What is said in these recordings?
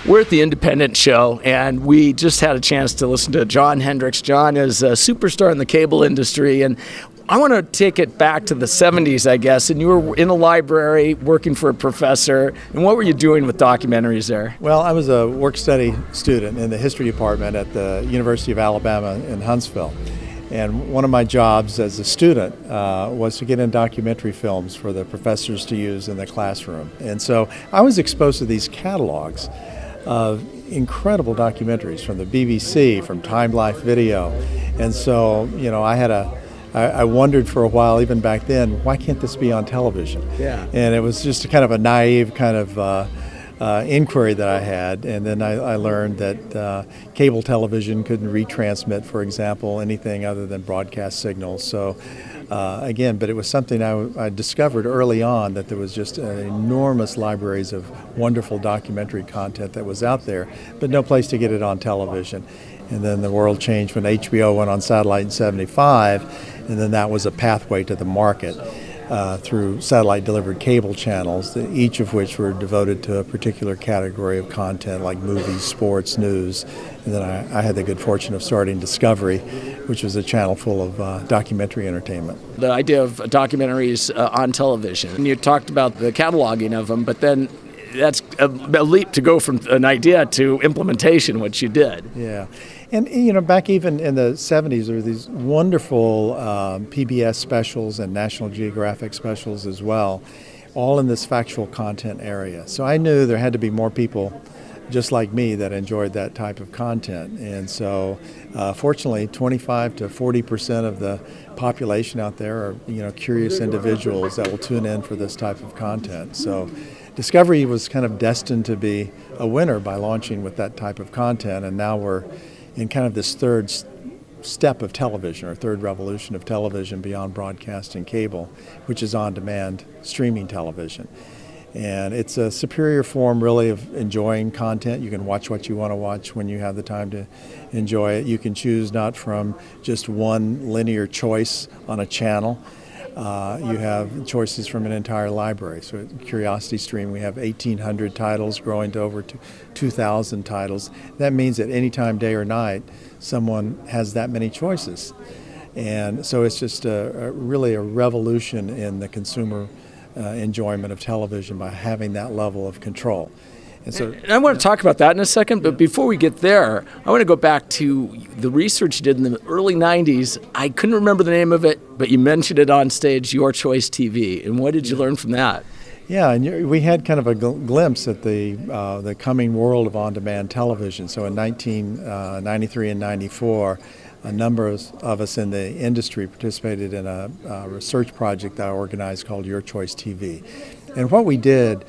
We're at the Independent Show, and we just had a chance to listen to John Hendricks. John is a superstar in the cable industry, and I want to take it back to the 70s, I guess, and you were in a library working for a professor. And what were you doing with documentaries there? Well, I was a work-study student in the history department at the University of Alabama in Huntsville. And one of my jobs as a student was to get in documentary films for the professors to use in the classroom. And so I was exposed to these catalogs of incredible documentaries from the BBC, from Time Life Video. And so, I wondered for a while, even back then, why can't this be on television? Yeah. And it was just a kind of a naive kind of inquiry that I had, and then I learned that cable television couldn't retransmit, for example, anything other than broadcast signals. So but it was something I discovered early on, that there was just enormous libraries of wonderful documentary content that was out there, but no place to get it on television. And then the world changed when HBO went on satellite in '75, and then that was a pathway to the market. Through satellite-delivered cable channels, each of which were devoted to a particular category of content, like movies, sports, news. And then I had the good fortune of starting Discovery, which was a channel full of documentary entertainment. The idea of documentaries on television, and you talked about the cataloging of them, but then that's a leap to go from an idea to implementation, which you did. Yeah. And, back even in the 70s, there were these wonderful PBS specials and National Geographic specials as well, all in this factual content area. So I knew there had to be more people just like me that enjoyed that type of content. And so, fortunately, 25 to 40% of the population out there are, curious individuals that will tune in for this type of content. So Discovery was kind of destined to be a winner by launching with that type of content, and now we're in kind of this third step of television, or third revolution of television beyond broadcast and cable, which is on-demand streaming television. And it's a superior form, really, of enjoying content. You can watch what you want to watch when you have the time to enjoy it. You can choose not from just one linear choice on a channel. You have choices from an entire library. So at CuriosityStream, we have 1,800 titles, growing to over 2,000 titles. That means that any time, day or night, someone has that many choices. And so it's just really a revolution in the consumer enjoyment of television by having that level of control. And I want to talk about that in a second, but before we get there, I want to go back to the research you did in the early 90s. I couldn't remember the name of it, but you mentioned it on stage, Your Choice TV. And what did you learn from that? Yeah, and we had kind of a glimpse at the coming world of on-demand television. So in 1993 and 94, a number of us in the industry participated in a research project that I organized called Your Choice TV. And what we did,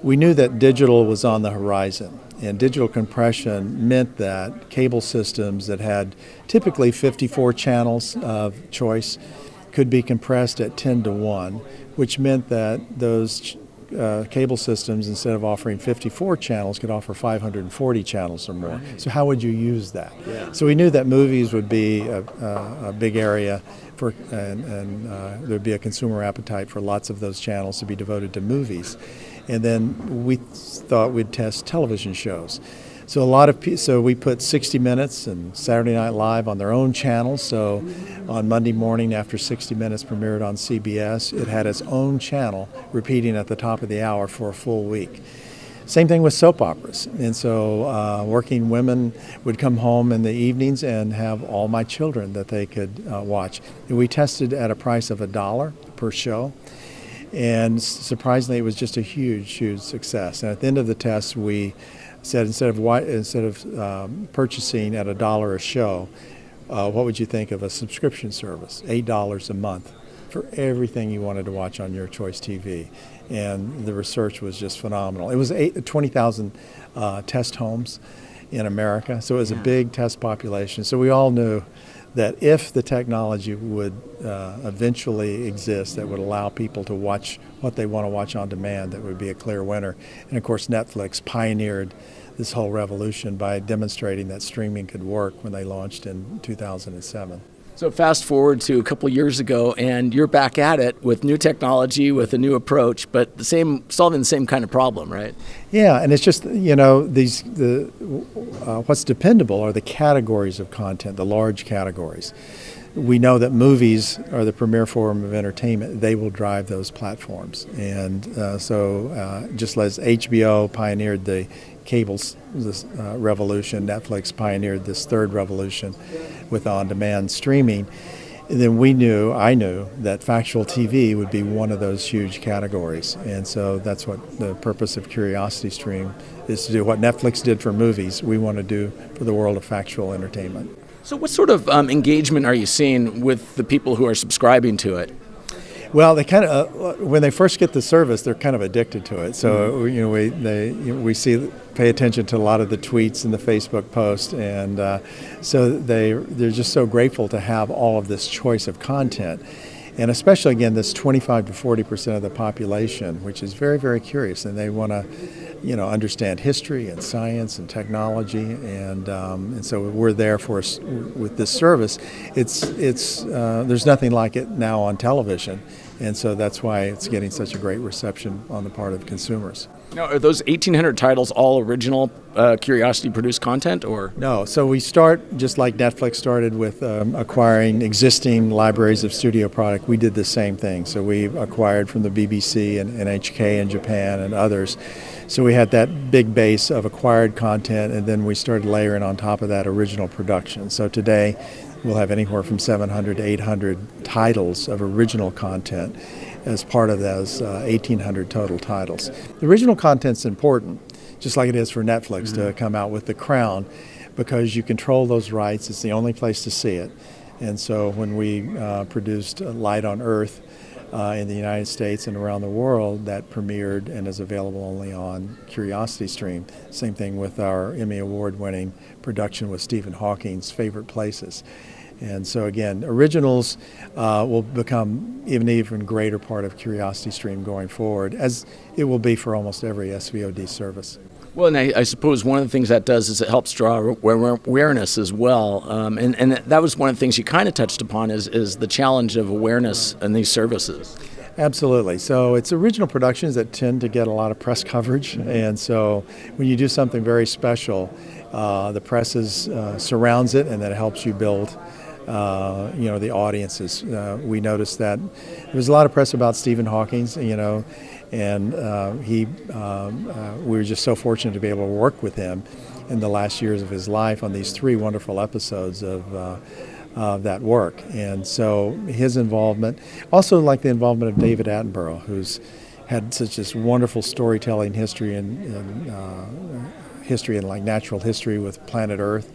we knew that digital was on the horizon, and digital compression meant that cable systems that had typically 54 channels of choice could be compressed at 10 to 1, which meant that those cable systems, instead of offering 54 channels, could offer 540 channels or more. Right. So how would you use that? Yeah. So we knew that movies would be a big area and there'd be a consumer appetite for lots of those channels to be devoted to movies. And then we thought we'd test television shows. So we put 60 Minutes and Saturday Night Live on their own channels. So on Monday morning, after 60 Minutes premiered on CBS, it had its own channel repeating at the top of the hour for a full week. Same thing with soap operas. And so working women would come home in the evenings and have All My Children that they could watch. And we tested at a price of $1 per show. And surprisingly, it was just a huge, huge success. And at the end of the test, we said instead of purchasing at $1 a show, what would you think of a subscription service? $8 a month for everything you wanted to watch on Your Choice TV. And the research was just phenomenal. It was 20,000 test homes in America, so it was a big test population. So we all knew that if the technology would eventually exist that would allow people to watch what they want to watch on demand, that would be a clear winner. And of course, Netflix pioneered this whole revolution by demonstrating that streaming could work when they launched in 2007. So fast forward to a couple of years ago, and you're back at it with new technology, with a new approach, but solving the same kind of problem, right? Yeah, and it's just, what's dependable are the categories of content, the large categories. We know that movies are the premier form of entertainment. They will drive those platforms. And so just as HBO pioneered the cables revolution, Netflix pioneered this third revolution with on-demand streaming, then I knew that factual TV would be one of those huge categories. And so that's what the purpose of CuriosityStream is, to do what Netflix did for movies, we want to do for the world of factual entertainment. So what sort of engagement are you seeing with the people who are subscribing to it? Well, they kind of when they first get the service, they're kind of addicted to it. So we pay attention to a lot of the tweets and the Facebook posts, and so they're just so grateful to have all of this choice of content, and especially again this 25 to 40% of the population, which is very, very curious, and they want to understand history and science and technology, and so we're there with this service. It's there's nothing like it now on television, and so that's why it's getting such a great reception on the part of consumers. Now, are those 1,800 titles all original Curiosity-produced content, or? No, so we start just like Netflix started with acquiring existing libraries of studio product. We did the same thing. So we acquired from the BBC and NHK in Japan and others. So we had that big base of acquired content, and then we started layering on top of that original production. So today we'll have anywhere from 700 to 800 titles of original content as part of those 1,800 total titles. The original content's important, just like it is for Netflix to come out with The Crown, because you control those rights. It's the only place to see it. And so when we produced Light on Earth in the United States and around the world, that premiered and is available only on CuriosityStream. Same thing with our Emmy Award-winning production with Stephen Hawking's Favorite Places. And so again, originals will become an even greater part of CuriosityStream going forward, as it will be for almost every SVOD service. Well, and I suppose one of the things that does is it helps draw awareness as well. And that was one of the things you kind of touched upon is the challenge of awareness in these services. Absolutely. So it's original productions that tend to get a lot of press coverage. And so when you do something very special, the press surrounds it, and then it helps you build the audiences. We noticed that there was a lot of press about Stephen Hawking's, and we were just so fortunate to be able to work with him in the last years of his life on these 3 wonderful episodes of that work. And so his involvement, also like the involvement of David Attenborough, who's had such this wonderful storytelling history and like natural history with Planet Earth.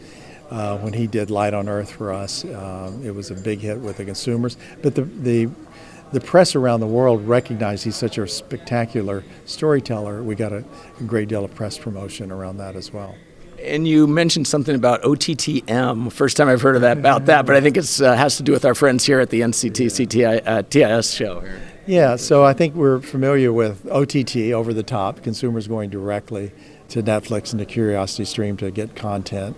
When he did Light on Earth for us, it was a big hit with the consumers. But the press around the world recognized he's such a spectacular storyteller. We got a great deal of press promotion around that as well. And you mentioned something about OTTM. First time I've heard about that, but I think it has to do with our friends here at the NCT TIS show here. Yeah, so I think we're familiar with OTT, over the top, consumers going directly to Netflix and to CuriosityStream to get content.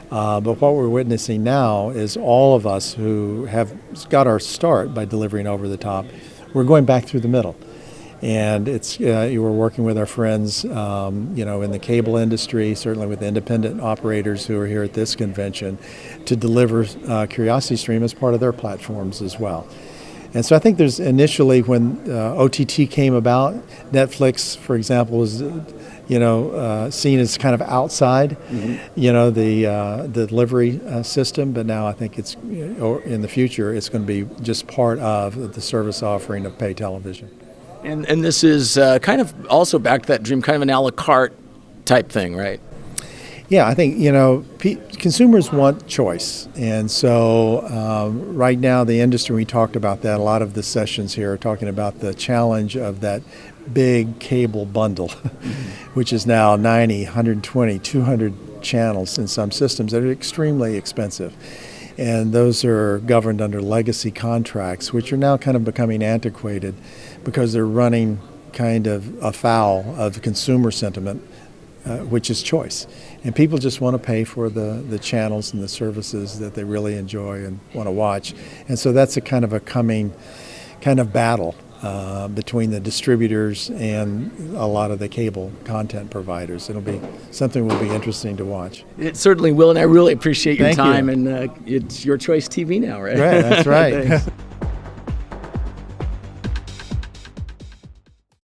But what we're witnessing now is all of us who have got our start by delivering over the top, we're going back through the middle. And we're working with our friends, in the cable industry, certainly with independent operators who are here at this convention, to deliver CuriosityStream as part of their platforms as well. And so I think there's initially, when OTT came about, Netflix, for example, was seen as kind of outside, the delivery system. But now I think it's, in the future, it's going to be just part of the service offering of pay television. And this is kind of also back to that dream, kind of an a la carte type thing, right? Yeah, I think, consumers want choice. And so right now the industry, we talked about that, a lot of the sessions here are talking about the challenge of that big cable bundle, which is now 90, 120, 200 channels in some systems that are extremely expensive. And those are governed under legacy contracts, which are now kind of becoming antiquated because they're running kind of afoul of consumer sentiment which is choice. And people just want to pay for the channels and the services that they really enjoy and want to watch. And so that's a kind of coming battle between the distributors and a lot of the cable content providers. It'll be something will be interesting to watch. It certainly will, and I really appreciate your Thank you. time. And it's Your Choice TV now, right? Right, that's right. Thanks.